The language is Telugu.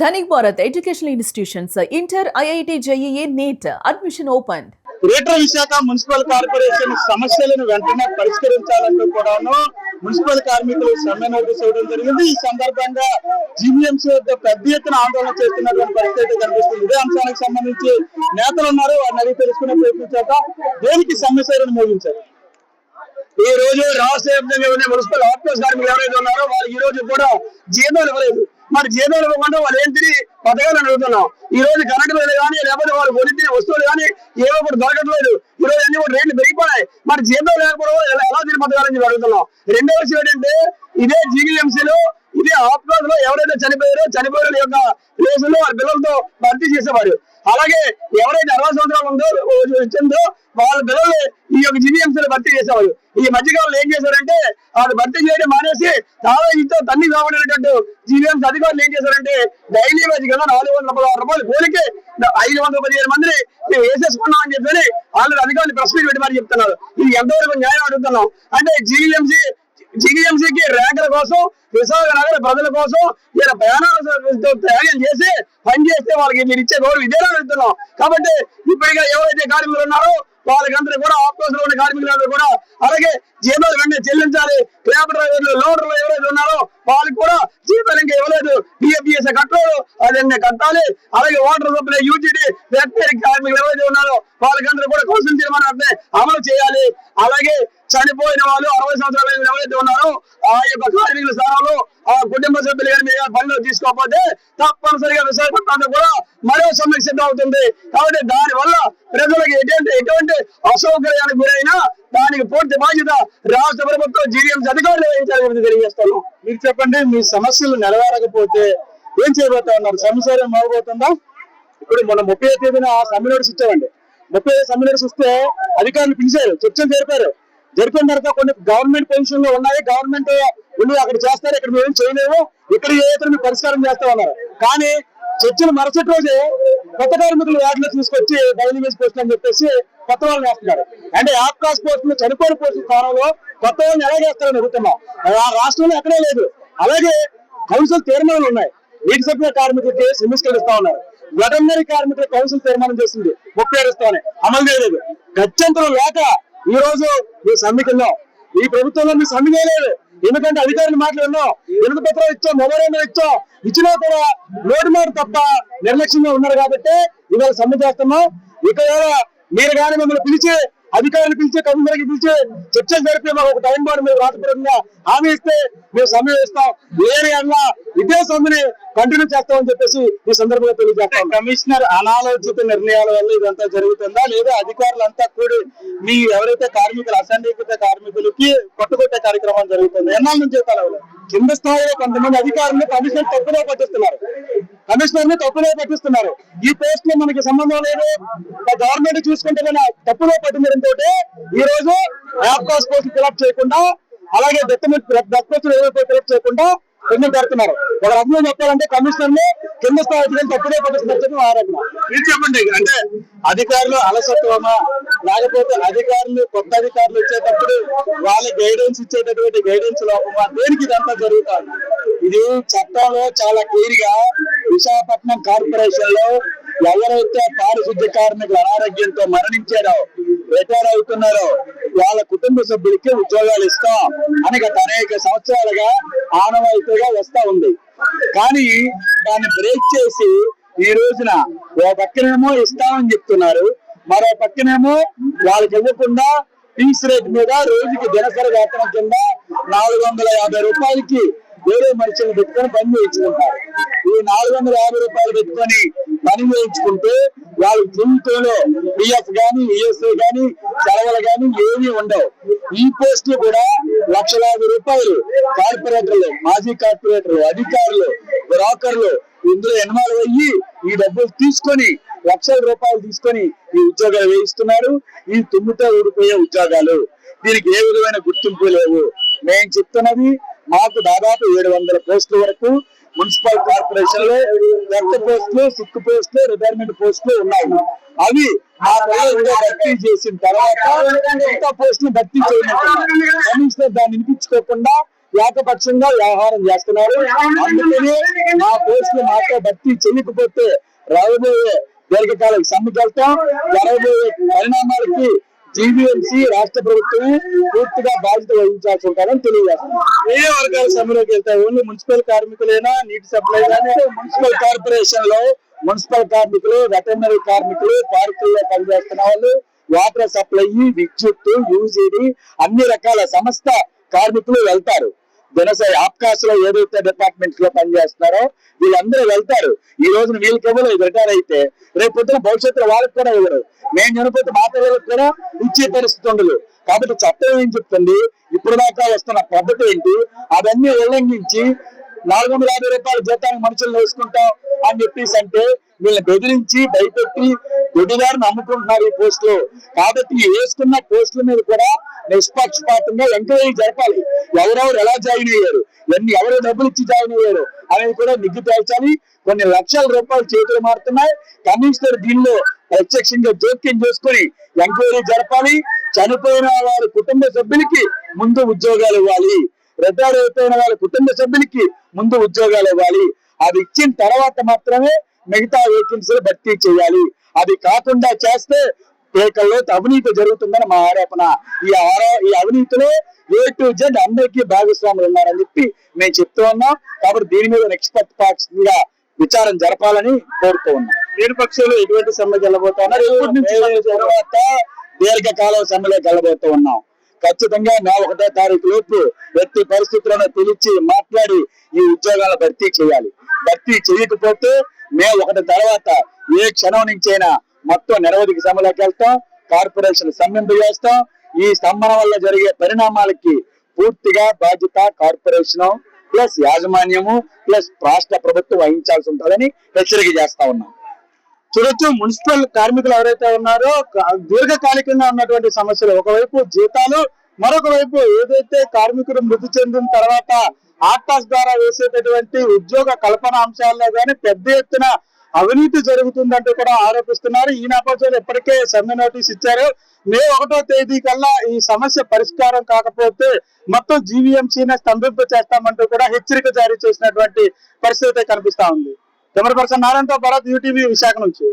Dhanik Bharat Educational Institutions, Inter, IIT, JEE, NEET, admission opened. Greater Visakha municipal corporation సమస్యలను వెంటనే పరిష్కరించాలంటూ కూడాను మున్సిపల్ కార్మికులు సమ్మె నోటీస్ ఇవ్వడం జరిగింది. ఈ సందర్భంగా జీవీఎంసీ వద్ద పెద్ద ఎత్తున ఆందోళన చేస్తున్నటువంటి పరిస్థితి కనిపిస్తుంది. ఇదే అంశానికి సంబంధించి నేతలు ఉన్నారు, వారిని అడిగి తెలుసుకునే ప్రయత్నించాక దేనికి సమస్యలను మోగించారు. ఈ రోజు రాష్ట్ర వ్యాప్తంగా ఉన్న మున్సిపల్ ఆఫీస్ కార్మికులు ఎవరైతే ఉన్నారో వాళ్ళు ఈ రోజు కూడా జీతాలు ఇవ్వలేదు. మరి జీతాలు ఇవ్వకుండా వాళ్ళు ఏం తిరిగి పథకాలు అడుగుతున్నాం. ఈ రోజు కరెంటు బిల్లు కానీ లేకపోతే వాళ్ళు కొనిచ్చిన వస్తువులు కానీ ఏవో కూడా దొరకట్లేదు. ఈ రోజు అన్ని కూడా రేట్లు పెరిగిపోయాయి. మరి జీతం లేకపోవడం ఎలా తిరిగి పథకాలని చెప్పి అడుగుతున్నాం. రెండో విషయం ఏంటంటే ఇదే జీవీఎంసీలో ఇదే ఆఫ్కాస్ లో ఎవరైతే చనిపోయిన యొక్క ప్లేసుల్లో వారి పిల్లలతో భర్తీ చేసేవారు. అలాగే ఎవరైతే 60 సంవత్సరాలు ఉందో వచ్చిందో వాళ్ళ పిల్లలు ఈ యొక్క జీవీఎంసీలో భర్తీ చేసేవారు. ఈ మధ్యకాలంలో ఏం చేశారంటే వాళ్ళు భర్తీ చేయడం మానేసి తాళాయితో తన్ని కావాలనేటట్టు జీవీఎంసీ అధికారులు ఏం చేశారంటే డైలీ వేజ్ కింద 416 రూపాయలు పోలికి 515 మందిని మేము వేసేసుకున్నాం అని చెప్పి వాళ్ళు అధికారులు ప్రెస్ మీట్ పెట్టి మరి చెప్తున్నారు. ఇది ఎంతవరకు న్యాయం అడుగుతున్నాం. అంటే జీవీఎంసీకి ర్యాంకుల కోసం విశాఖ నగర ప్రజల కోసం ఇలా ప్రయాణాలతో త్యాగం చేసి పని చేస్తే వాళ్ళకి మీరు ఇచ్చే గౌరవం ఇదేలా అడుగుతున్నాం. కాబట్టి ఇప్పటిగా ఎవరైతే కార్మికులు ఉన్నారో వాళ్ళకందరూ కూడా ఆఫ్కోర్స్ లో ఉన్న కార్మికులందరూ కూడా అలాగే జీతాలు వెంటనే చెల్లించాలి. క్యాబ్ డ్రైవర్లు లోడర్లు ఎవరైతే ఉన్నారో వాళ్ళకి కూడా జీతాలు ఇంకా ఇవ్వలేదు. పిఎఫ్ఈఎస్ కట్టలేదు, అదన్నీ కట్టాలి. అలాగే వాటర్ సప్లై యూజీడీ వెటనరీ కార్మికులు ఎవరైతే ఉన్నారో వాళ్ళకందరూ కూడా కౌన్సిల్ తీర్మానాన్ని అమలు చేయాలి. అలాగే చనిపోయిన వాళ్ళు 60 సంవత్సరాల ఎవరైతే ఉన్నారో ఆ యొక్క కార్మికుల స్థానంలో ఆ కుటుంబ సభ్యులు కానీ మీరు పనిలో తీసుకోకపోతే తప్పనిసరిగా విశాఖపట్నంలో కూడా మరో సమ్మెకు సిద్ధం అవుతుంది. కాబట్టి దాని వల్ల ప్రజలకు ఎటువంటి అసౌకర్యానికి గురైనా దానికి పూర్తి బాధ్యత రాష్ట్ర ప్రభుత్వం జీవీఎంసీ అధికారులు వహించాలని తెలియజేస్తాను. మీరు చెప్పండి, మీ సమస్యలు నెరవేరకపోతే ఏం చేయబోతా ఉన్నారు? సమస్య మారబోతుందా? ఇప్పుడు మొన్న 30వ తేదీన సమ్మె నోటీస్ ఇచ్చామండి. 30 సమ్మె నోటీస్ ఇస్తే అధికారులు పిలిచారు, చర్చలు జరిపిన తర్వాత కొన్ని గవర్నమెంట్ పొజిషన్ లో ఉన్నాయి, గవర్నమెంట్ ఉండి అక్కడ చేస్తారు, ఇక్కడ మేము చేయలేము, ఇక్కడ ఏదైతే మేము పరిష్కారం చేస్తా ఉన్నారు. కానీ చర్చలు మరుసటి రోజే కొత్త కార్మికులు వాటిలో తీసుకొచ్చి డైలీ వేజ్ పోస్ట్ అని చెప్పేసి కొత్త వాళ్ళని వేస్తున్నారు. అంటే ఆఫ్కాస్ పోస్ట్ లో చనిపోయిన పోస్ట్ స్థానంలో కొత్త వాళ్ళని ఎలా చేస్తారని అడుగుతున్నాం. ఆ రాష్ట్రంలో ఎక్కడే లేదు. అలాగే కౌన్సిల్ తీర్మానాలు ఉన్నాయి. నీటి సభ్యుల కార్మికులకి సెమిస్టర్ ఇస్తా ఉన్నారు. వెటర్నరీ కార్మికుల కౌన్సిల్ తీర్మానం చేసింది 37 ఇస్తామని అమలు చేయలేదు. గత్యంతరం లేక ఈ రోజు మీ సమ్మెకిన్నాం. ఈ ప్రభుత్వంలో మీ సమ్మె చేయలేదు. ఎందుకంటే అధికారులు మాట్లాడినాం, ఎలుగు పత్రాలు ఇచ్చాం, మొబైల్ ఇచ్చాం, ఇచ్చినా కూడా నోటి మాట తప్ప నిర్లక్ష్యంగా ఉన్నారు. కాబట్టి ఇవాళ సమ్మె చేస్తున్నాం. ఇక్కడ మీరు కానీ మిమ్మల్ని పిలిచి అధికారులు పిలిచి కమిషనర్కి పిలిచి చర్చలు జరిపి మాకు ఒక టైం బాండ్ మీరు రాష్ట్రపరంగా హామీ ఇస్తే మేము సమ్మె వేస్తాం. వేరే అన్నా ఇదే సమ్మెని కంటిన్యూ చేస్తామని చెప్పేసి ఈ సందర్భంగా తెలియజేస్తాం. కమిషనర్ అనాలోచిత నిర్ణయాల వల్ల ఇదంతా జరుగుతుందా, లేదా అధికారులంతా కూడి మీ ఎవరైతే కార్మికులు అసంఘటిత కార్మికులకి కొట్టుకొట్టే కార్యక్రమం జరుగుతుంది? ఎన్నాళ్ళ నుంచి కింద స్థాయిలో కొంతమంది అధికారులు కమిషనర్ తప్పులో పట్టిస్తున్నారు. ఈ పోస్ట్ లో మనకి సంబంధం లేదు, గవర్నమెంట్ చూసుకుంటే తప్పులో పట్టించడంతో ఈ రోజు ఆఫ్కాస్ పోస్ట్ ఫిలప్ చేయకుండా, అలాగే డెత్ ఫిలప్ చేయకుండా ఎన్ని పెడుతున్నారు. ఒక రకంగా చెప్పాలంటే కమిషనర్ ని కింద స్థాయి అధికారులు తప్పుడే పట్టిస్తున్నారు ఆరోపణ. మీరు చెప్పండి, అంటే అధికారులు అలసత్వమా, లేకపోతే అధికారులు కొత్త అధికారులు వచ్చేటప్పుడు వాళ్ళ గైడెన్స్ ఇచ్చేటటువంటి గైడెన్స్ లోపమా, దేనికి ఇదంతా జరుగుతుంది? ఇది చట్టంలో చాలా క్లియర్ గా విశాఖపట్నం కార్పొరేషన్ లో ఎవరైతే పారిశుద్ధ్య కార్మికులు అనారోగ్యంతో మరణించారో, రిటైర్ అవుతున్నారో వాళ్ళ కుటుంబ సభ్యులకి ఉద్యోగాలు ఇస్తాం అని గత అనేక సంవత్సరాలుగా ఆనవాయితీగా వస్తా ఉంది. కానీ దాన్ని బ్రేక్ చేసి ఈ రోజున ఓ పక్కనేమో ఇస్తామని చెప్తున్నారు, మరో పక్కనేమో వాళ్ళకి ఇవ్వకుండా ఫీస్ రేట్ మీద రోజుకి దినసరి వేతనం కింద 450 రూపాయలకి వేరే మనుషులు పెట్టుకొని పని చేయించుకుంటారు. ఈ 450 రూపాయలు పెట్టుకొని పని చేయించుకుంటే వాళ్ళ జీవితంలో పిఎఫ్ గానీ, ఈఎస్ఐ గానీ, సెలవులు గానీ ఏమీ ఉండవు. ఈ పోస్టులు కూడా లక్షలాది రూపాయలు కార్పొరేటర్లు, మాజీ కార్పొరేటర్లు, అధికారులు, బ్రోకర్లు ఇందులో ఇన్వాల్వ్ అయ్యి ఈ డబ్బులు తీసుకొని లక్షల రూపాయలు తీసుకొని ఈ ఉద్యోగాలు వేయిస్తున్నారు. ఈ తుమ్ముతో ఊడిపోయే ఉద్యోగాలు, దీనికి ఏ విధమైన గుర్తింపు లేవు. మేము చెప్తున్నది మాకు దాదాపు 700 పోస్టుల వరకు మున్సిపల్ కార్పొరేషన్ లో కొత్త పోస్టులు, సిక్ పోస్టులు, రిటైర్మెంట్ పోస్టులు ఉన్నాయి. అవి భర్తీ చేసిన తర్వాత కొత్త పోస్టులు భర్తీ చేయమంటున్నారు. కమిషనర్ దాన్ని వినిపించుకోకుండా ఏకపక్షంగా వ్యవహారం చేస్తున్నారు. అందుకని మా పోస్టులు మాత్రం భర్తీ చేయకపోతే రాబోయే దీర్ఘకాల సమ్మెకి వెళ్తాం. జరగబోయే పరిణామాలకి జీవీఎంసీ రాష్ట్ర ప్రభుత్వం పూర్తిగా బాధ్యత వహించాల్సి ఉంటారని తెలియజేస్తున్నాం. ఏ వర్గాల సమ్మెలోకి వెళ్తాయి? ఓన్లీ మున్సిపల్ కార్మికులైనా, నీటి సప్లై కానీ మున్సిపల్ కార్పొరేషన్ లో మున్సిపల్ కార్మికులు, వెటర్నరీ కార్మికులు, పార్కుల్లో పనిచేస్తున్న వాళ్ళు, వాటర్ సప్లై, విద్యుత్, యూజీడీ అన్ని రకాల సంస్థ కార్మికులు వెళ్తారు. దినసరి ఆప్కాస్ లో ఏదైతే డిపార్ట్మెంట్స్ లో పనిచేస్తున్నారో వీళ్ళందరూ వెళ్తారు. ఈ రోజున వీళ్ళకి ఇవ్వలేదు, రిటైర్ అయితే రేపు పొద్దున భవిష్యత్తులో వాళ్ళకి కూడా ఇవ్వరు. మేము చనిపోతే మా పిల్లలకు కూడా ఇచ్చే పరిస్థితి ఉండదు. కాబట్టి చట్టం ఏం చెప్తుంది, ఇప్పుడు దాకా వస్తున్న పద్ధతి ఏంటి, అవన్నీ ఉల్లంఘించి 450 రూపాయల జీతానికి మనుషులు వేసుకుంటాం అని చెప్పేసి అంటే వీళ్ళని బెదిరించి భయపెట్టి దొడ్డిదారిని అమ్ముకుంటున్నారు ఈ పోస్టులు. కాబట్టి వేసుకున్న పోస్టుల మీద కూడా నిష్పక్షపాతంగా ఎంక్వైరీ జరపాలి. ఎవరెవరు ఎలా జాయిన్ అయ్యారు, ఎవరు డబ్బులు ఇచ్చి జాయిన్ అయ్యారు అనేది కూడా నిగ్గు తేల్చాలి. కొన్ని లక్షల రూపాయలు చేతులు మారుతున్నాయి. కమిషనర్ దీనిలో ప్రత్యక్షంగా జోక్యం చేసుకుని ఎంక్వైరీ జరపాలి. చనిపోయిన వారి కుటుంబ సభ్యులకి ముందు ఉద్యోగాలు ఇవ్వాలి. రిటైర్ అయిపోయిన వాళ్ళ కుటుంబ సభ్యులకి ముందు ఉద్యోగాలు ఇవ్వాలి. అది ఇచ్చిన తర్వాత మాత్రమే మిగతా వేకెన్సీలు భర్తీ చేయాలి. అది కాకుండా చేస్తే పేకల్లో అవినీతి జరుగుతుందని మా ఆరోపణ. ఈ అవినీతిలో A to Z అందరికీ భాగస్వాములు ఉన్నారని చెప్పి మేము చెప్తూ ఉన్నాం. కాబట్టి దీని మీద ఎక్స్పర్ట్ పార్ట్స్ మీద విచారం జరపాలని కోరుతూ ఉన్నాం. మీరు పక్షులు ఎటువంటి సమ్మెకి వెళ్ళబోతున్నారు? తర్వాత దీర్ఘకాల సమ్మెలోకి వెళ్ళబోతూ ఉన్నాం. ఖచ్చితంగా మే 1వ తారీఖు లోపు ఎట్టి పరిస్థితులను పిలిచి మాట్లాడి ఈ ఉద్యోగాలను భర్తీ చేయాలి. భర్తీ చేయకపోతే మే 1 తర్వాత ఏ క్షణం నుంచైనా మొత్తం నిరవధిక సమ్మెలోకి వెళ్తాం. కార్పొరేషన్ సమ్మెంపు చేస్తాం. ఈ స్తంభన వల్ల జరిగే పరిణామాలకి పూర్తిగా బాధ్యత కార్పొరేషన్ ప్లస్ యాజమాన్యము ప్లస్ రాష్ట్ర ప్రభుత్వం వహించాల్సి ఉంటుందని హెచ్చరిక చేస్తా ఉన్నాం. చూడొచ్చు, మున్సిపల్ కార్మికులు ఎవరైతే ఉన్నారో దీర్ఘకాలికంగా ఉన్నటువంటి సమస్యలు, ఒకవైపు జీతాలు, మరొక వైపు ఏదైతే కార్మికులు మృతి చెందిన తర్వాత ఆర్టాస్ ద్వారా వేసేటటువంటి ఉద్యోగ కల్పన అంశాల్లో కానీ పెద్ద ఎత్తున అవినీతి జరుగుతుందంటూ కూడా ఆరోపిస్తున్నారు. ఈ నేపథ్యంలో ఇప్పటికే సమ్మె నోటీస్ ఇచ్చారు. మే 1వ తేదీ కల్లా ఈ సమస్య పరిష్కారం కాకపోతే మొత్తం జీవీఎంసీని స్తంభింప చేస్తామంటూ కూడా హెచ్చరిక జారీ చేసినటువంటి పరిస్థితి కనిపిస్తా ఉంది. కెమెరా పర్సన్ నారాయణతో భరత్, యూటీవీ విశాఖ నుంచి.